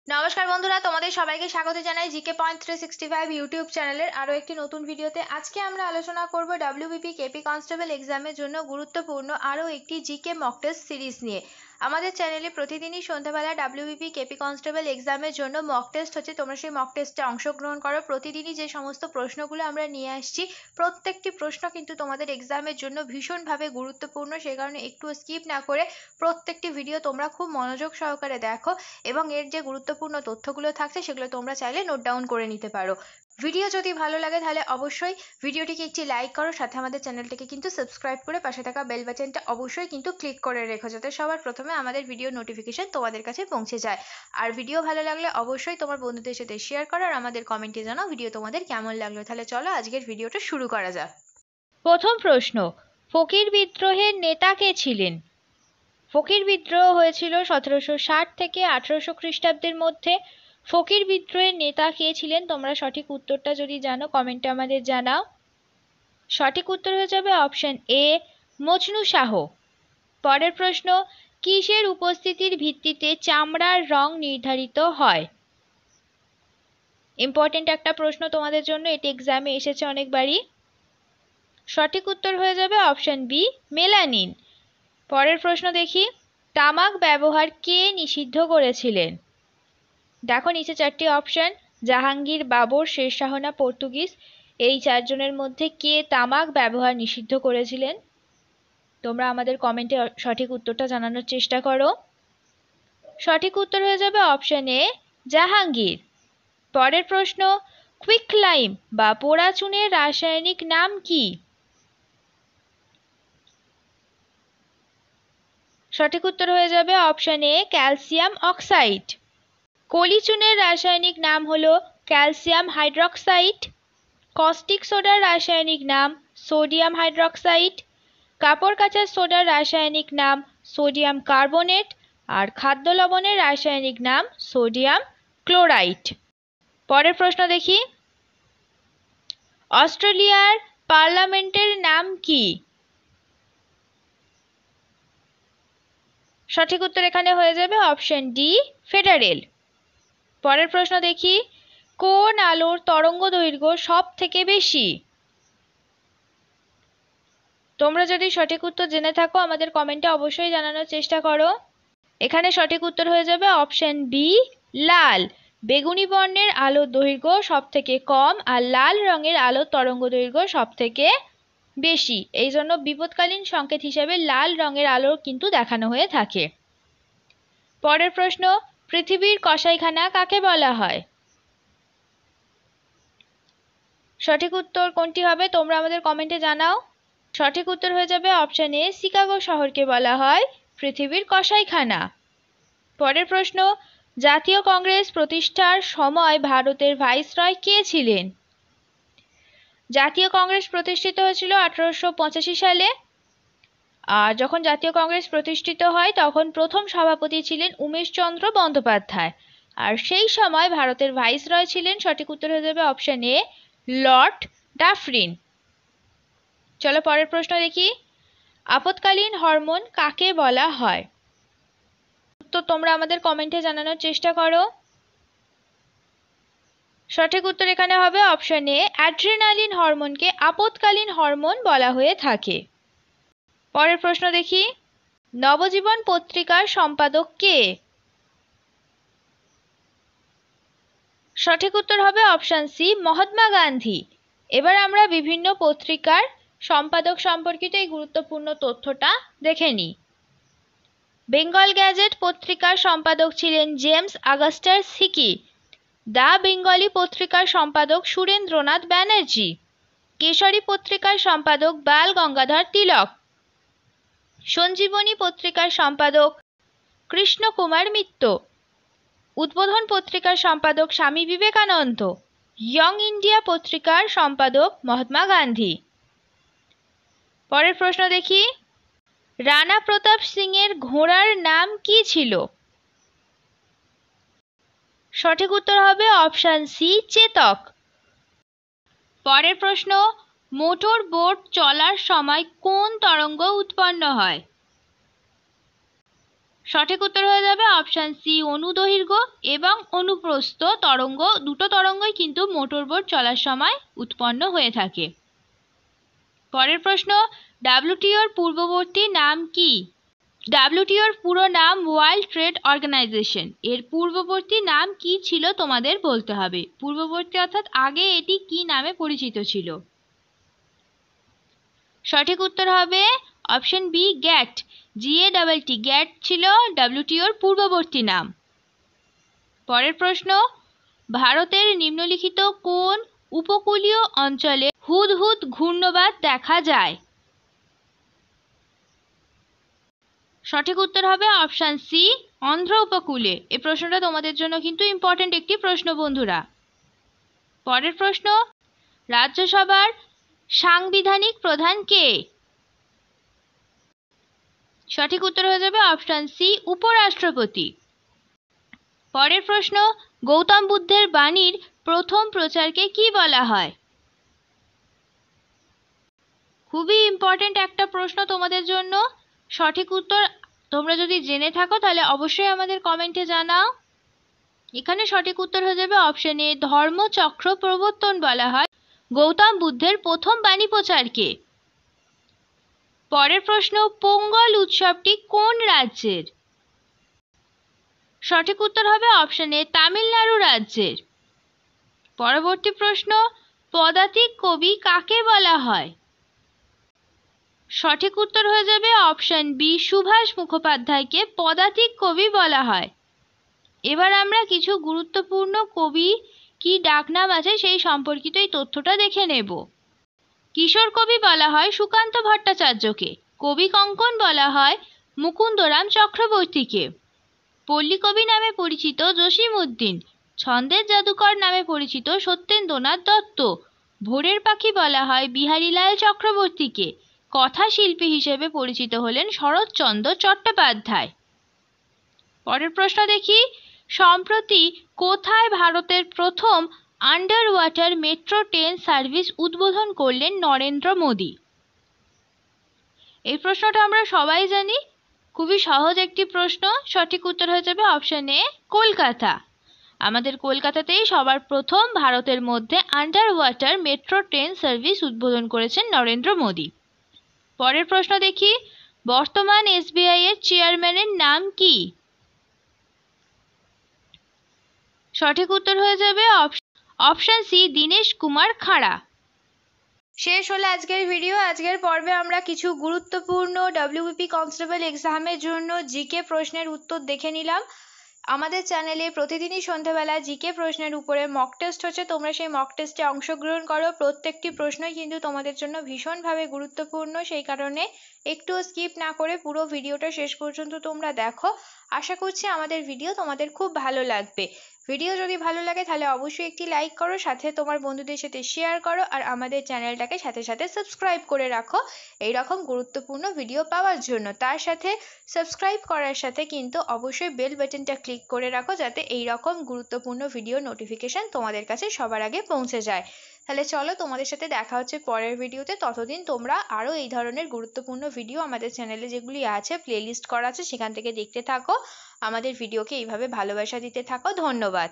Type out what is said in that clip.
নমস্কার বন্ধুরা, তোমাদের সবাইকে স্বাগত জানাই জিকে পয়েন্ট 365 ইউটিউব চ্যানেলের আরো একটি নতুন ভিডিওতে। আজকে আমরা আলোচনা করব ডব্লিউবিপি কেপি কনস্টেবল এক্সামের জন্য গুরুত্বপূর্ণ আরো একটি জিকে মক টেস্ট সিরিজ নিয়ে। আমাদের চ্যানেলে প্রতিদিনই সন্ধ্যাবেলা ডব্লিউবিপি কেপি কনস্টেবল এক্সামের জন্য মক টেস্ট হচ্ছে, তোমরা সেই মক টেস্টে অংশগ্রহণ করো। প্রতিদিনই যে সমস্ত প্রশ্নগুলো আমরা নিয়ে আসছি, প্রত্যেকটি প্রশ্ন কিন্তু তোমাদের এক্সামের জন্য ভীষণভাবে গুরুত্বপূর্ণ, সেই কারণে একটু স্কিপ না করে প্রত্যেকটি ভিডিও তোমরা খুব মনোযোগ সহকারে দেখো এবং এর যে গুরুত্বপূর্ণ তথ্যগুলো থাকছে সেগুলো তোমরা চাইলে নোট ডাউন করে নিতে পারো। ভিডিও যদি ভালো লাগে তাহলে অবশ্যই ভিডিওটিকে একটি লাইক করো, সাথে আমাদের চ্যানেলটিকে কিন্তু সাবস্ক্রাইব করে পাশে থাকা বেল বাটনটা অবশ্যই কিন্তু ক্লিক করে রেখো, যাতে সবার প্রথমে আমাদের ভিডিও নোটিফিকেশন তোমাদের কাছে পৌঁছে যায়। আর ভিডিও ভালো লাগলে অবশ্যই তোমার বন্ধুদের সাথে শেয়ার করো আর আমাদের কমেন্টে জানাও ভিডিও তোমাদের কেমন লাগলো। তাহলে চলো আজকের ভিডিওটা শুরু করা যাক। প্রথম প্রশ্ন, ফকির বিদ্রোহের নেতা কে ছিলেন? ফকির বিদ্রোহ হয়েছিল 1760 থেকে 1800 খ্রিস্টাব্দের মধ্যে। ফকির বিদ্রোহের নেতা কে ছিলেন? তোমরা সঠিক উত্তরটা যদি জানো কমেন্টে আমাদের জানাও। সঠিক উত্তর হয়ে যাবে অপশন এ, মজনু শাহ। পরের প্রশ্ন, কিসের উপস্থিতির ভিত্তিতে চামড়ার রং নির্ধারিত হয়? ইম্পর্টেন্ট একটা প্রশ্ন তোমাদের জন্য, এটি এক্সামে এসেছে অনেকবারই। সঠিক উত্তর হয়ে যাবে অপশন বি, মেলানিন। পরের প্রশ্ন দেখি, তামাক ব্যবহার কে নিষিদ্ধ করেছিলেন? দেখো নিচে চারটি অপশন, জাহাঙ্গীর, বাবর, শেরশাহ না পর্তুগিজ। এই চারজনের মধ্যে কে তামাক ব্যবহার নিষিদ্ধ করেছিলেন? তোমরা আমাদের কমেন্টে সঠিক উত্তরটা জানানোর চেষ্টা করো। সঠিক উত্তর হয়ে যাবে অপশন এ, জাহাঙ্গীর। পরের প্রশ্ন, কুইকলাইম বা পোড়া চুনের রাসায়নিক নাম কি? সঠিক উত্তর হয়ে যাবে অপশন এ, ক্যালসিয়াম অক্সাইড। কলি চুনের রাসায়নিক নাম হলো ক্যালসিয়াম হাইড্রক্সাইড। কস্টিক সোডার রাসায়নিক নাম সোডিয়াম হাইড্রক্সাইড। কাপড় কাচার সোডার রাসায়নিক নাম সোডিয়াম কার্বনেট। আর খাদ্য লবণের রাসায়নিক নাম সোডিয়াম ক্লোরাইড। পরের প্রশ্ন দেখি, অস্ট্রেলিয়ার পার্লামেন্টের নাম কি? সঠিক উত্তর এখানে হয়ে যাবে অপশন ডি, ফেডারেল। পরের প্রশ্ন দেখি, কোন আলোর তরঙ্গ দৈর্ঘ্য সব থেকে বেশি? তোমরা যদি সঠিক উত্তর জেনে থাকো আমাদের কমেন্টে অবশ্যই জানানোর চেষ্টা করো। এখানে সঠিক উত্তর হয়ে যাবে অপশন বি, লাল। বেগুনি বর্ণের আলোর দৈর্ঘ্য সব থেকে কম আর লাল রঙের আলোর তরঙ্গ দৈর্ঘ্য সব থেকে বেশি, এই জন্য বিপদকালীন সংকেত হিসেবে লাল রঙের আলো কিন্তু দেখানো হয়ে থাকে। পরের প্রশ্ন, পৃথিবীর কসাইখানা কাকে বলা হয়? সঠিক উত্তর কোনটি হবে তোমরা আমাদের কমেন্টে জানাও। সঠিক উত্তর হয়ে যাবে অপশন এ, শিকাগো শহরকে বলা হয় পৃথিবীর কসাইখানা। পরের প্রশ্ন, জাতীয় কংগ্রেস প্রতিষ্ঠার সময় ভারতের ভাইসরয় কে ছিলেন? জাতীয় কংগ্রেস প্রতিষ্ঠিত হয়েছিল 1885 সালে। আর যখন জাতীয় কংগ্রেস প্রতিষ্ঠিত হয় তখন প্রথম সভাপতি ছিলেন উমেশচন্দ্র বন্দ্যোপাধ্যায়। আর সেই সময় ভারতের ভাইসরয় ছিলেন, সঠিক উত্তর হয়ে যাবে অপশন এ, লর্ড ডাফরিন। চলো পরের প্রশ্ন দেখি, আপৎকালীন হরমোন কাকে বলা হয়? উত্তর তোমরা আমাদের কমেন্টে জানানোর চেষ্টা করো। সঠিক উত্তর এখানে হবে অপশন এ, অ্যাড্রিনালিন হরমোনকে আপৎকালীন হরমোন বলা হয়ে থাকে। পরের প্রশ্ন দেখি, নবজীবন পত্রিকার সম্পাদক কে? সঠিক উত্তর হবে অপশন সি, মহাত্মা গান্ধী। এবার আমরা বিভিন্ন পত্রিকার সম্পাদক সম্পর্কিত এই গুরুত্বপূর্ণ তথ্যটা দেখে নিই। বেঙ্গল গ্যাজেট পত্রিকার সম্পাদক ছিলেন James Augustus Hicky. The Bengali পত্রিকার সম্পাদক সুরেন্দ্রনাথ ব্যানার্জি। কেশরী পত্রিকার সম্পাদক বাল গঙ্গাধর তিলক। সঞ্জীবনী পত্রিকার সম্পাদক কৃষ্ণ কুমার মিত্র। উদ্বোধন পত্রিকার সম্পাদক স্বামী বিবেকানন্দ। ইয়ং ইন্ডিয়া পত্রিকার সম্পাদক মহাত্মা গান্ধী। পরের প্রশ্ন দেখি, রানা প্রতাপ সিং এর ঘোড়ার নাম কি ছিল? সঠিক উত্তর হবে অপশন সি, চেতক। পরের প্রশ্ন, মোটর বোট চলার সময় কোন তরঙ্গ উৎপন্ন হয়? সঠিক উত্তর হয়ে যাবে অপশান সি, অনুদৈর্ঘ্য এবং অনুপ্রস্থ তরঙ্গ। দুটো তরঙ্গই কিন্তু মোটরবোট চলার সময় উৎপন্ন হয়ে থাকে। পরের প্রশ্ন, ডাব্লিউটিওর পূর্ববর্তী নাম কি? ডাব্লিউটিওর পুরো নাম ওয়ার্ল্ড ট্রেড অর্গানাইজেশন। এর পূর্ববর্তী নাম কি ছিল তোমাদের বলতে হবে। পূর্ববর্তী অর্থাৎ আগে এটি কি নামে পরিচিত ছিল? সঠিক উত্তর হবে অপশন বি, গ্যাট। GATT, গ্যাট ছিল ডাব্লিউটিওর পূর্ববর্তী নাম। পরের প্রশ্ন, ভারতের নিম্নলিখিত কোন উপকূলীয় অঞ্চলে হুদহুদ ঘূর্ণবাত দেখা যায়? সঠিক উত্তর হবে অপশান সি, অন্ধ্র উপকূলে। এই প্রশ্নটা তোমাদের জন্য কিন্তু ইম্পর্টেন্ট একটি প্রশ্ন বন্ধুরা। পরের প্রশ্ন, রাজ্যসভার সাংবিধানিক প্রধান কে? সঠিক উত্তর হয়ে যাবে অপশান সি, উপরাষ্ট্রপতি। পরের প্রশ্ন, গৌতম বুদ্ধের বাণীর প্রথম প্রচারকে কি বলা হয়? খুবই ইম্পর্টেন্ট একটা প্রশ্ন তোমাদের জন্য। সঠিক উত্তর তোমরা যদি জেনে থাকো তাহলে অবশ্যই আমাদের কমেন্টে জানাও। এখানে সঠিক উত্তর হয়ে যাবে অপশন এ, ধর্মচক্র প্রবর্তন বলা হয় গৌতম বুদ্ধের প্রথম বাণী প্রচারকে। পরের প্রশ্ন, পোঙ্গল উৎসবটি কোন রাজ্যের? সঠিক উত্তর হবে অপশন এ, তামিলনাড়ু রাজ্যের। পরবর্তী প্রশ্ন, পদাতিক কবি কাকে বলা হয়? সঠিক উত্তর হয়ে যাবে অপশন বি, সুভাষ মুখোপাধ্যায়কে পদাতিক কবি বলা হয়। এবার আমরা কিছু গুরুত্বপূর্ণ কবি কি ডাকনাম আছে সেই সম্পর্কিত এই তথ্যটা দেখে নেব। কিশোর কবি বলা হয় সুকান্ত ভট্টাচার্যকে। কবি কঙ্কন বলা হয় মুকুন্দরাম চক্রবর্তীকে। পল্লী কবি নামে পরিচিত জসিমউদ্দিন। ছন্দের জাদুকর নামে পরিচিত সত্যেন্দ্রনাথ দত্ত। ভোরের পাখি বলা হয় বিহারীলাল চক্রবর্তীকে। কথা শিল্পী হিসেবে পরিচিত হলেন শরৎচন্দ্র চট্টোপাধ্যায়। পরের প্রশ্ন দেখি, সম্প্রতি কোথায় ভারতের প্রথম under water metro train service উদ্বোধন করলেন নরেন্দ্র মোদী? এই প্রশ্নটা আমরা সবাই জানি, খুবই সহজ একটি প্রশ্ন। সঠিক উত্তর হয়ে যাবে অপশন এ, কলকাতা। আমাদের কলকাতাতেই সবার প্রথম ভারতের মধ্যে under water metro train service উদ্বোধন করেছেন নরেন্দ্র মোদী। পরের প্রশ্ন দেখি, বর্তমান SBI এর চেয়ারম্যানের নাম কি? সঠিক উত্তর হয়ে যাবে অপশন সি, দীনেশ কুমার খাড়া। শেষ হলো আজকের ভিডিও। আজকের পর্বে আমরা কিছু গুরুত্বপূর্ণ WBP কনস্টেবল এক্সামের জন্য জিকে প্রশ্নের উত্তর দেখে নিলাম। আমাদের চ্যানেলে প্রতিদিনই সন্ধ্যাবেলা জিকে প্রশ্নের উপরে মক টেস্ট হচ্ছে, তোমরা সেই মক টেস্টে অংশগ্রহণ করো। প্রত্যেকটি প্রশ্নই কিন্তু তোমাদের জন্য ভীষণভাবে গুরুত্বপূর্ণ, সেই কারণে একটুও স্কিপ না করে পুরো ভিডিওটা শেষ পর্যন্ত তোমরা দেখো। আশা করছি আমাদের ভিডিও তোমাদের খুব ভালো লাগবে। ভিডিও যদি ভালো লাগে তাহলে অবশ্যই একটি লাইক করো, সাথে তোমার বন্ধুদের সাথে শেয়ার করো, আর আমাদের চ্যানেলটাকে সাথে সাথে সাবস্ক্রাইব করে রাখো এই রকম গুরুত্বপূর্ণ ভিডিও পাওয়ার জন্য। তার সাথে সাবস্ক্রাইব করার সাথে কিন্তু অবশ্যই বেল বাটনটা ক্লিক করে রাখো, যাতে এই রকম গুরুত্বপূর্ণ ভিডিও নোটিফিকেশন তোমাদের কাছে সবার আগে পৌঁছে যায়। তাহলে চলো, তোমাদের সাথে দেখা হচ্ছে পরের ভিডিওতে। ততদিন তোমরা আরও এই ধরনের গুরুত্বপূর্ণ ভিডিও আমাদের চ্যানেলে যেগুলি আছে, প্লেলিস্ট করা আছে, সেখান থেকে দেখতে থাকো। আমাদের ভিডিওকে এইভাবে ভালোবাসা দিতে থাকো। ধন্যবাদ।